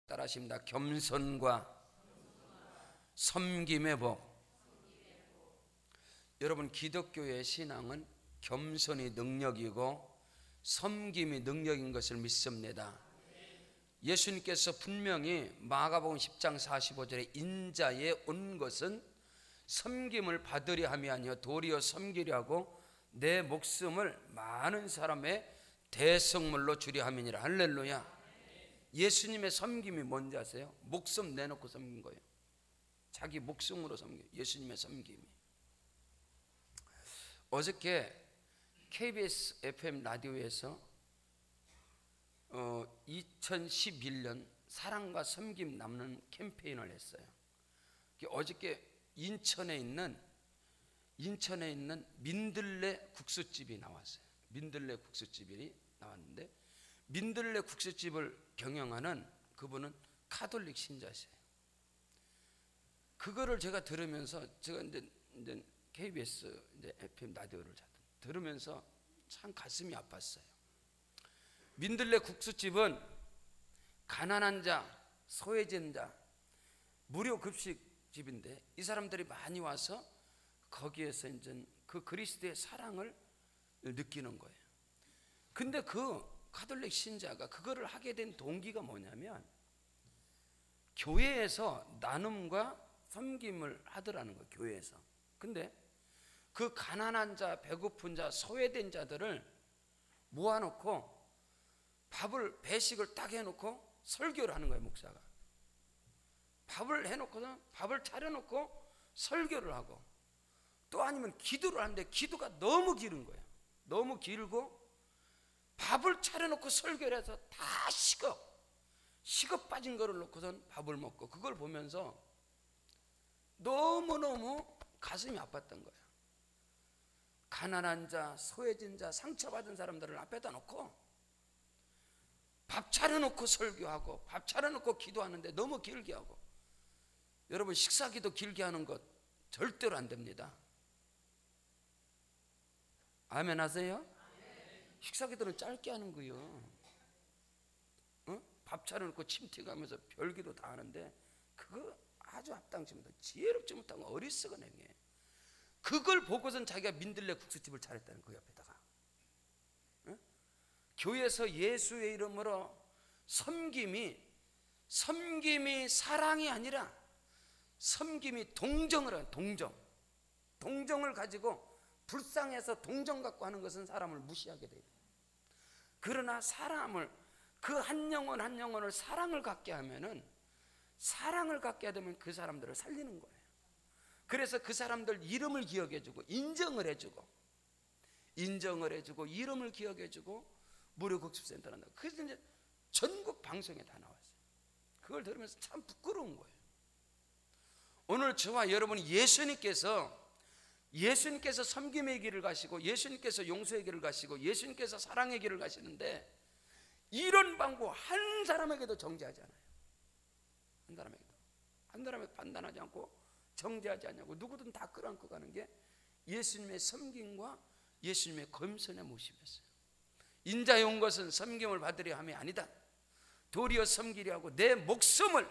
따라하십니다. 겸손과 섬김의 복. 여러분, 기독교의 신앙은 겸손이 능력이고 섬김이 능력인 것을 믿습니다. 예수님께서 분명히 마가복음 10장 45절에 인자에 온 것은 섬김을 받으려 함이 아니요 도리어 섬기려 하고 내 목숨을 많은 사람의 대성물로 주려 함이니라. 할렐루야. 예수님의 섬김이 뭔지 아세요? 목숨 내놓고 섬긴 거예요. 자기 목숨으로 섬긴 예수님의 섬김이. 어저께 KBS FM 라디오에서 2011년 사랑과 섬김 남는 캠페인을 했어요. 어저께 인천에 있는 민들레 국수집이 나왔어요. 민들레 국수집이 나왔는데, 민들레 국수집을 경영하는 그분은 카톨릭 신자세요. 그거를 제가 들으면서, 제가 이제 KBS FM 라디오를 들으면서 참 가슴이 아팠어요. 민들레 국수집은 가난한 자, 소외된 자, 무료 급식집인데 이 사람들이 많이 와서 거기에서 이제 그 그리스도의 사랑을 느끼는 거예요. 근데 그 가톨릭 신자가 그거를 하게 된 동기가 뭐냐면, 교회에서 나눔과 섬김을 하더라는 거예요. 교회에서. 근데 그 가난한 자, 배고픈 자, 소외된 자들을 모아놓고 배식을 딱 해놓고 설교를 하는 거예요. 목사가 밥을 해놓고서 밥을 차려놓고 설교를 하고, 또 아니면 기도를 하는데 기도가 너무 길은 거예요. 너무 길고 밥을 차려놓고 설교를 해서 다 식어 빠진 거를 놓고선 밥을 먹고, 그걸 보면서 너무너무 가슴이 아팠던 거예요. 가난한 자, 소외진 자, 상처받은 사람들을 앞에다 놓고 밥 차려놓고 설교하고 밥 차려놓고 기도하는데 너무 길게 하고. 여러분, 식사기도 길게 하는 것 절대로 안 됩니다. 아멘 하세요? 식사기도는 짧게 하는 거예요. 밥 차려놓고 침튀가면서 별기도 다 하는데 그거 아주 앞당집니다. 지혜롭지 못한 어리석은 행위예요. 그걸 보고선 자기가 민들레 국수집을 차렸다는 그 옆에다가. 교회에서 예수의 이름으로 섬김이 사랑이 아니라 섬김이 동정을 해요. 동정을 가지고 불쌍해서 동정 갖고 하는 것은 사람을 무시하게 돼요. 그러나 사람을, 그 한 영혼을 사랑을 갖게 하면은, 사랑을 갖게 되면 그 사람들을 살리는 거예요. 그래서 그 사람들 이름을 기억해주고 인정을 해주고 이름을 기억해주고 무료 급식센터 한다고. 그래서 이제 전국 방송에 다 나왔어요. 그걸 들으면서 참 부끄러운 거예요. 오늘 저와 여러분이 예수님께서 섬김의 길을 가시고, 예수님께서 용서의 길을 가시고, 예수님께서 사랑의 길을 가시는데, 이런 방법 한 사람에게도 정죄하지 않아요. 한 사람에게 판단하지 않고 정죄하지 않냐고, 누구든 다 끌어안고 가는 게 예수님의 섬김과 예수님의 겸손의 모습이었어요. 인자에 온 것은 섬김을 받으려 함이 아니다. 도리어 섬기려 하고 내 목숨을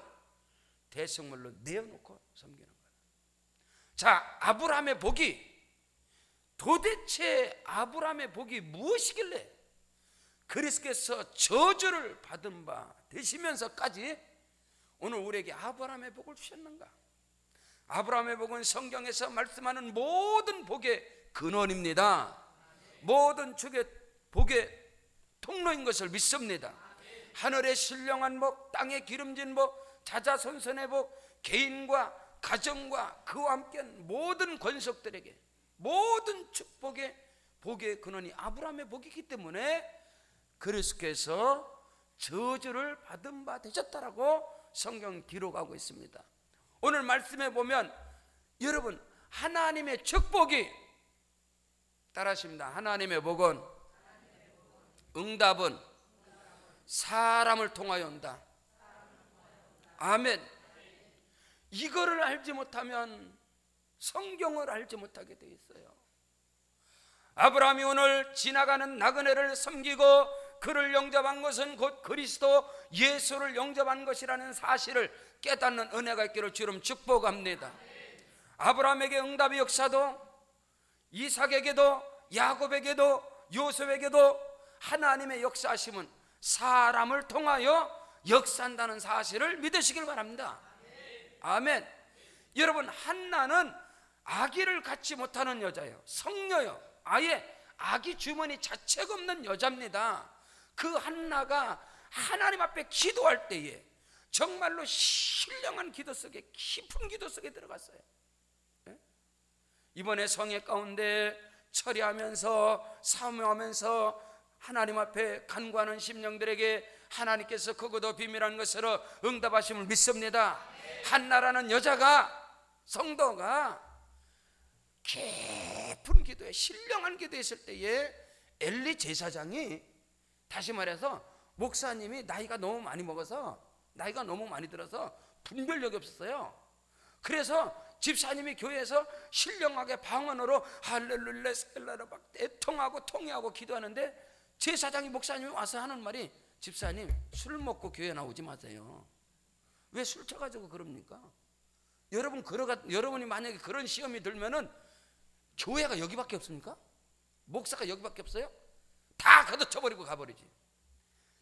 대성물로 내어놓고 섬기는 거예요. 자, 아브라함의 복이, 도대체 아브라함의 복이 무엇이길래 그리스도께서 저주를 받은 바 되시면서까지 오늘 우리에게 아브라함의 복을 주셨는가? 아브라함의 복은 성경에서 말씀하는 모든 복의 근원입니다. 모든 축의 복의 통로인 것을 믿습니다. 하늘의 신령한 복, 땅의 기름진 복, 자자손손의 복, 개인과 가정과 그와 함께한 모든 권속들에게 모든 축복의 복의 근원이 아브라함의 복이기 때문에 그리스도께서 저주를 받은 바 되셨다라고 성경 기록하고 있습니다. 오늘 말씀에 보면, 여러분, 하나님의 축복이, 따라하십니다. 하나님의 복은, 응답은 사람을 통하여 온다. 아멘. 이거를 알지 못하면 성경을 알지 못하게 돼 있어요. 아브라함이 오늘 지나가는 나그네를 섬기고 그를 영접한 것은 곧 그리스도 예수를 영접한 것이라는 사실을 깨닫는 은혜가 있기를 주름 축복합니다. 아브라함에게 응답의 역사도, 이삭에게도, 야곱에게도, 요셉에게도 하나님의 역사하심은 사람을 통하여 역사한다는 사실을 믿으시길 바랍니다. 아멘. 여러분, 한나는 아기를 갖지 못하는 여자예요. 성녀요. 아예 아기 주머니 자체가 없는 여자입니다. 그 한나가 하나님 앞에 기도할 때에 정말로 신령한 기도 속에, 깊은 기도 속에 들어갔어요. 이번에 성회 가운데 처리하면서 사모하면서 하나님 앞에 간구하는 심령들에게 하나님께서 크고도 비밀한 것으로 응답하심을 믿습니다. 한나라는 여자가, 성도가 깊은 기도에, 신령한 기도에 있을 때에 엘리 제사장이, 다시 말해서 목사님이 나이가 너무 많이 먹어서, 나이가 너무 많이 들어서 분별력이 없었어요. 그래서 집사님이 교회에서 신령하게 방언으로 할렐루야 셀라라 막 애통하고 통회하고 기도하는데 제사장이, 목사님이 와서 하는 말이, 집사님 술 먹고 교회 나오지 마세요. 왜 술 쳐가지고 그럽니까? 여러분이 만약에 그런 시험이 들면은 교회가 여기밖에 없습니까? 목사가 여기밖에 없어요? 다 걷어쳐버리고 가버리지.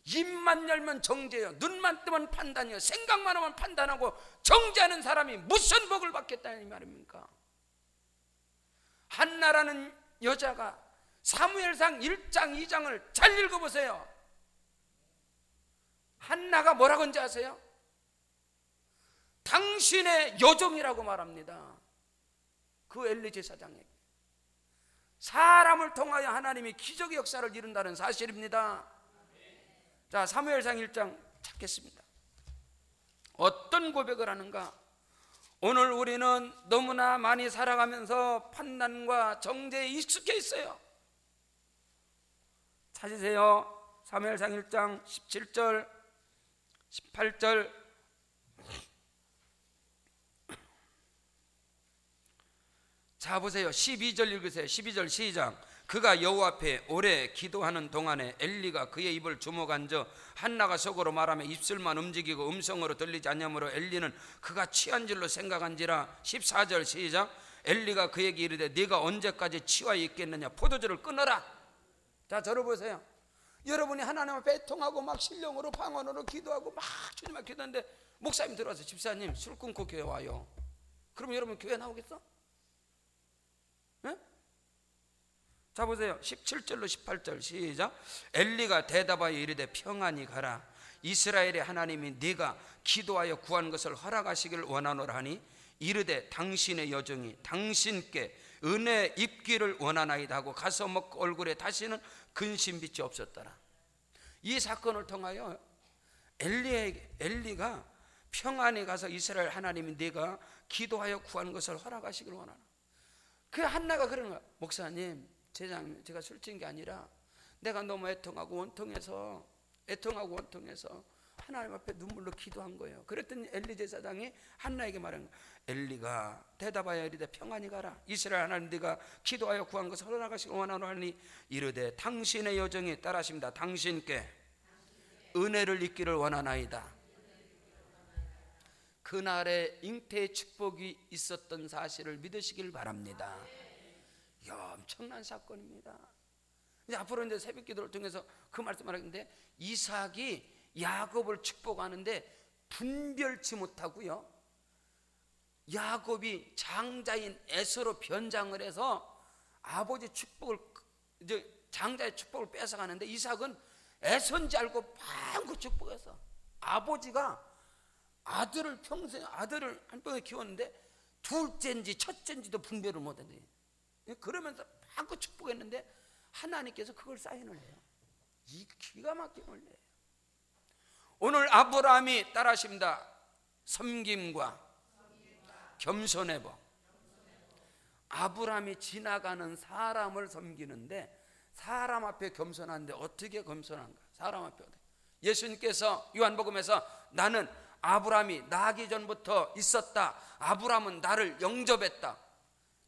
입만 열면 정죄요, 눈만 뜨면 판단이요, 생각만 하면 판단하고 정죄하는 사람이 무슨 복을 받겠다는 말입니까? 한나라는 여자가 사무엘상 1장 2장을 잘 읽어보세요. 한나가 뭐라고 한지 아세요? 당신의 여종이라고 말합니다. 그 엘리 제사장에게. 사람을 통하여 하나님이 기적의 역사를 이룬다는 사실입니다. 자, 사무엘상 1장 찾겠습니다. 어떤 고백을 하는가? 오늘 우리는 너무나 많이 살아가면서 판단과 정죄에 익숙해 있어요. 찾으세요. 사무엘상 1장 17절 18절. 자 보세요. 12절 읽으세요. 12절 시작. 그가 여호와 앞에 오래 기도하는 동안에 엘리가 그의 입을 주목한저 한나가 속으로 말하며 입술만 움직이고 음성으로 들리지 않으므로 엘리는 그가 취한 줄로 생각한지라. 14절 시작. 엘리가 그에게 이르되 네가 언제까지 취하여 있겠느냐, 포도주를 끊어라. 자, 저를 보세요. 여러분이 하나님 앞에 애통하고 막 신령으로 방언으로 기도하고 막 주님 앞에 기도하는데 목사님 들어와서 집사님 술 끊고 교회 와요. 그럼 여러분 교회 나오겠어? 네? 자 보세요. 17절로 18절 시작. 엘리가 대답하여 이르되 평안히 가라. 이스라엘의 하나님이 네가 기도하여 구한 것을 허락하시길 원하노라 하니 이르되 당신의 여종이 당신께 은혜 입기를 원하나이다 하고 가서 먹고 얼굴에 다시는 근심빛이 없었더라. 이 사건을 통하여 엘리가 평안히 가서 이스라엘 하나님이 네가 기도하여 구한 것을 허락하시길 원하나. 그 한나가 그러는 거야. 목사님, 제장님, 제가 술친 게 아니라 내가 너무 애통하고 원통해서 하나님 앞에 눈물로 기도한 거예요. 그랬더니 엘리 제사장이 한나에게 말한 거야. 엘리가 대답하여 이르되 평안히 가라. 이스라엘 하나님 네가 기도하여 구한 것을 허락하시길 원하노니 이르되 당신의 여정이 따라하십니다. 당신께 은혜를 입기를 원하나이다. 그날의 잉태의 축복이 있었던 사실을 믿으시길 바랍니다. 엄청난 사건입니다. 이제 앞으로 이제 새벽 기도를 통해서 그 말씀을 하는데 이삭이 야곱을 축복하는데 분별치 못하고요, 야곱이 장자인 에서로 변장을 해서 아버지 축복을, 이제 장자의 축복을 뺏어가는데 이삭은 에서인지 알고 방구 축복해서 아버지가 아들을 한 번에 키웠는데 둘째인지 첫째인지도 분별을 못하네. 그러면서 방구 축복했는데 하나님께서 그걸 사인을 해요. 이 기가 막힌 원리예요. 오늘 아브라함이 따라하십니다. 섬김과 겸손의 법. 아브라함이 지나가는 사람을 섬기는데 사람 앞에 겸손한데 어떻게 겸손한가? 사람 앞에. 예수님께서 요한복음에서 나는 아브라함이 나기 전부터 있었다. 아브라함은 나를 영접했다.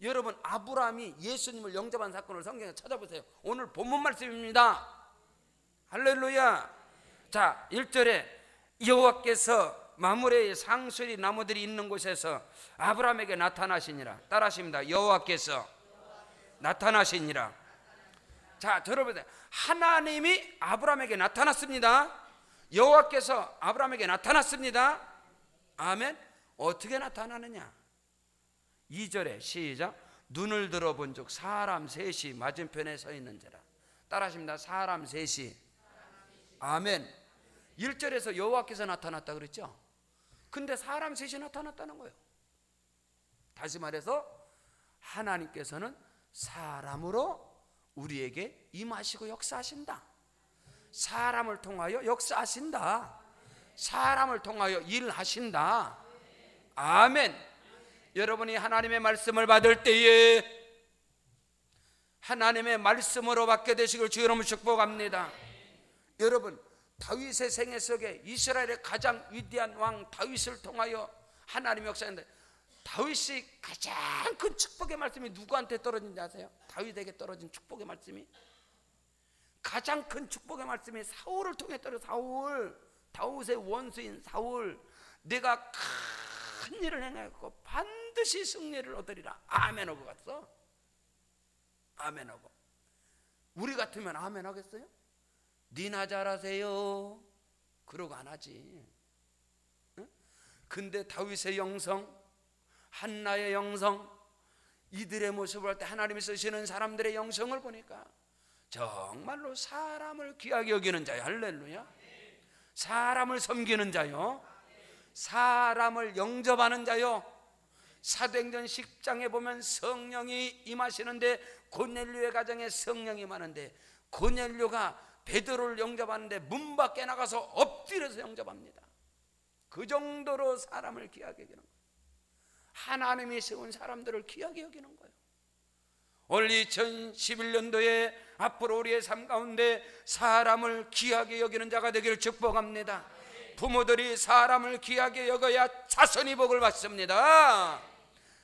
여러분, 아브라함이 예수님을 영접한 사건을 성경에 찾아보세요. 오늘 본문 말씀입니다. 할렐루야. 자, 1절에 여호와께서 마므레의 상수리 나무들이 있는 곳에서 아브라함에게 나타나시니라. 따라하십니다. 여호와께서 나타나시니라. 자, 여러분, 하나님이 아브라함에게 나타났습니다. 여호와께서 아브라함에게 나타났습니다. 아멘. 어떻게 나타나느냐? 2절에 시작. 눈을 들어본 즉 사람 셋이 맞은편에 서 있는지라. 따라하십니다. 사람 셋이. 아멘. 1절에서 여호와께서 나타났다 그랬죠. 근데 사람 셋이 나타났다는 거예요. 다시 말해서 하나님께서는 사람으로 우리에게 임하시고 역사하신다. 사람을 통하여 역사하신다. 사람을 통하여 일하신다. 아멘. 여러분이 하나님의 말씀을 받을 때에 하나님의 말씀으로 받게 되시길 주의 이름으로 축복합니다. 여러분, 다윗의 생애 속에 이스라엘의 가장 위대한 왕 다윗을 통하여 하나님의 역사인데, 다윗이 가장 큰 축복의 말씀이 누구한테 떨어진지 아세요? 다윗에게 떨어진 축복의 말씀이, 가장 큰 축복의 말씀이 사울을 통해 떨어져. 사울, 다윗의 원수인 사울, 내가 큰 일을 행하였고 반드시 승리를 얻으리라. 아멘 하고 갔어. 아멘 하고. 우리 같으면 아멘 하겠어요? 니나 잘하세요 그러고 안 하지. 응? 근데 다윗의 영성, 한나의 영성, 이들의 모습을 할 때 하나님이 쓰시는 사람들의 영성을 보니까 정말로 사람을 귀하게 여기는 자요. 할렐루야. 사람을 섬기는 자요, 사람을 영접하는 자요. 사도행전 10장에 보면 성령이 임하시는데 고넬료의 가정에 성령이 임하는데, 고넬료가 베드로를 영접하는데 문 밖에 나가서 엎드려서 영접합니다. 그 정도로 사람을 귀하게 여기는 거예요. 하나님이 세운 사람들을 귀하게 여기는 거예요. 올 2011년도에 앞으로 우리의 삶 가운데 사람을 귀하게 여기는 자가 되기를 축복합니다. 부모들이 사람을 귀하게 여겨야 자손이 복을 받습니다.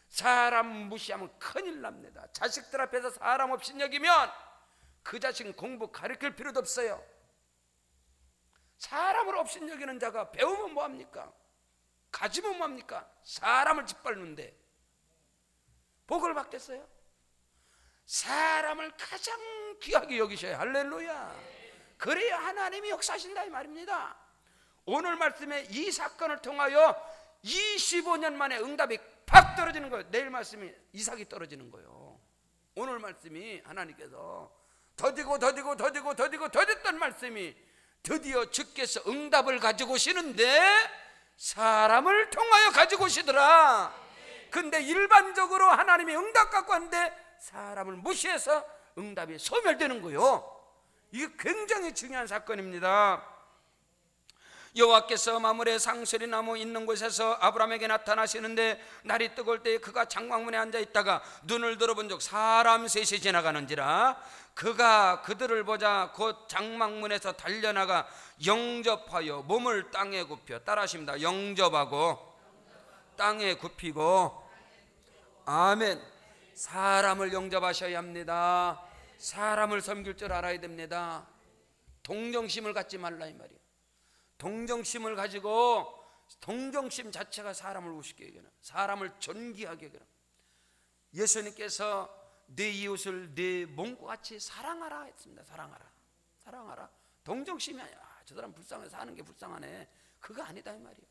사람 무시하면 큰일 납니다. 자식들 앞에서 사람 없이 여기면 그 자식 공부 가르칠 필요도 없어요. 사람을 없이 여기는 자가 배우면 뭐합니까? 가지면 뭐합니까? 사람을 짓밟는데 복을 받겠어요? 사람을 가장 귀하게 여기셔야. 할렐루야. 그래야 하나님이 역사하신다 이 말입니다. 오늘 말씀에 이 사건을 통하여 25년 만에 응답이 팍 떨어지는 거예요. 내일 말씀이 이삭이 떨어지는 거예요. 오늘 말씀이 하나님께서 더디던 말씀이 드디어 주께서 응답을 가지고 오시는데 사람을 통하여 가지고 오시더라. 근데 일반적으로 하나님이 응답 갖고 왔는데 사람을 무시해서 응답이 소멸되는 거예요. 이게 굉장히 중요한 사건입니다. 여호와께서 마므레 상수리 나무 있는 곳에서 아브라함에게 나타나시는데 날이 뜨거울 때 그가 장막문에 앉아 있다가 눈을 들어본 적 사람 셋이 지나가는지라. 그가 그들을 보자 곧 장막문에서 달려나가 영접하여 몸을 땅에 굽혀. 따라하십니다. 영접하고 땅에 굽히고. 아멘. 사람을 영접하셔야 합니다. 사람을 섬길 줄 알아야 됩니다. 동정심을 갖지 말라 이 말이에요. 동정심을 가지고, 동정심 자체가 사람을 우습게 여기는, 사람을 존귀하게 여기는. 예수님께서 내 이웃을 내 몸과 같이 사랑하라 했습니다. 사랑하라. 동정심이 아니라 저 사람 불쌍해서 사는 게 불쌍하네, 그거 아니다 이 말이에요.